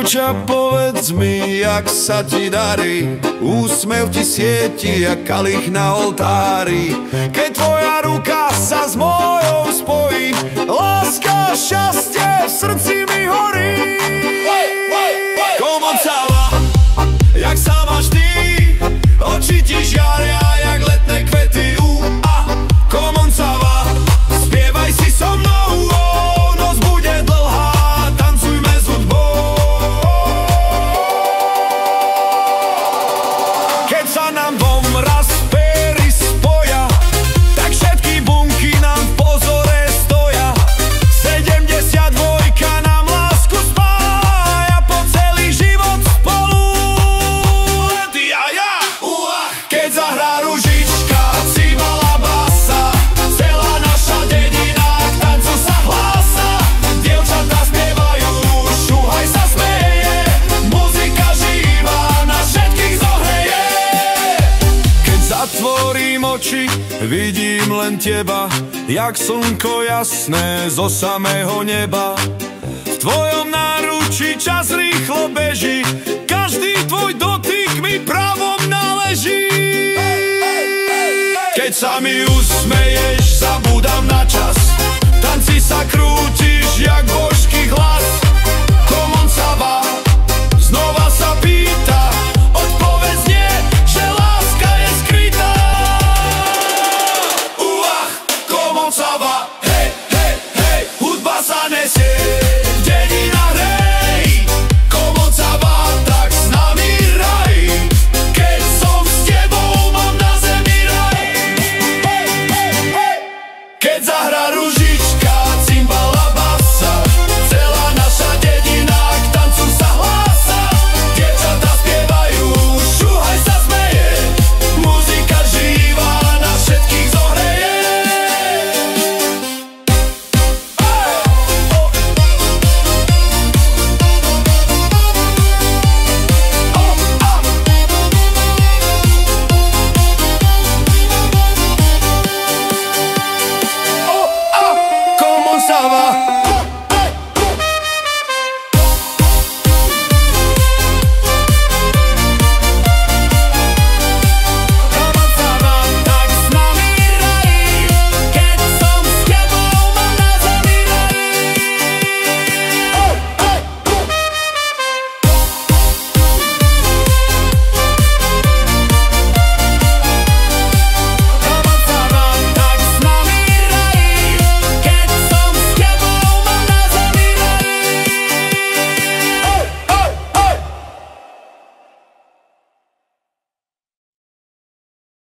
dievča, povedz mi, jak sa ti darí. Úsmev ti svieti, jak kalich na oltári. Keď tvoja ruka sa s mojou spojí, láska, šťastie v srdci mi horí. Komoncava, jak sa máš ty? Oči ti žiaria, jak letné kvety. Komoncava, spievaj si so mnou, noc bude dlhá, tancujme s hudbou. Keď sa nám dvom raz péry spoja, tak všetky bunky nám v pozore stoja. 72 nám lásku spája, po celý život spolu. Ty a ja, keď zahrá ružička, cibala basa, celá naša dedina k tancu sa hlása. Dievčatá spievajú, šuhaj sa smeje, muzika živá nás všetkých zohreje. Keď zatvorím oči, vidím len teba, jak slnko jasné zo samého neba. V tvojom náručí čas rýchlo beží, každý tvoj dotyk mi právom náleží. Keď sa mi usmeješ, zabúdam na čas, tanci sa krútiš jak bož.